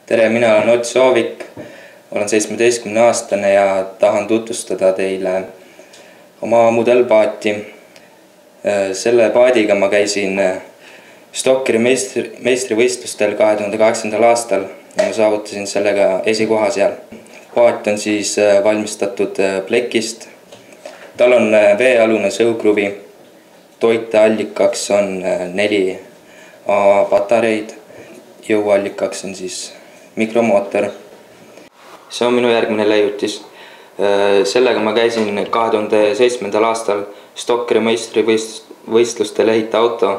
Tere, mina olen Ott Soovik, olen 17-aastane ja tahan tutvustada teile oma mudelpaati. Selle paadiga ma käisin Stokkeri meistrivõistlustel 2008. aastal ja ma saavutasin sellega esikoha seal. Paat on siis valmistatud plekist. Tal on veealune sõukruvi. Toiteallikaks on 4 patareid. Jõuallikaks on siis mikromootor. See on minu järgmine leiutis. Sellega ma käisin 2007. aastal Stokkeri meistrivõistlustel ehita auto.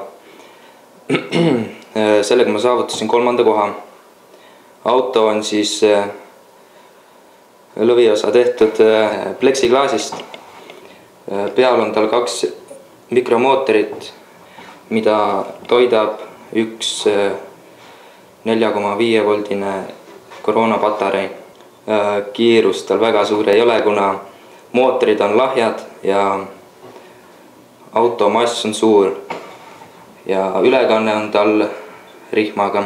Sellega ma saavutasin 3. koha. Auto on siis lõviosa tehtud pleksiklaasist. Peal on tal 2 mikromootorit, mida toidab üks 4,5 voldine koroonapatarei. Kiirus tal väga suur ei ole, kuna mootorid on lahjad ja auto mass on suur ja ülekanne on tal rihmaga.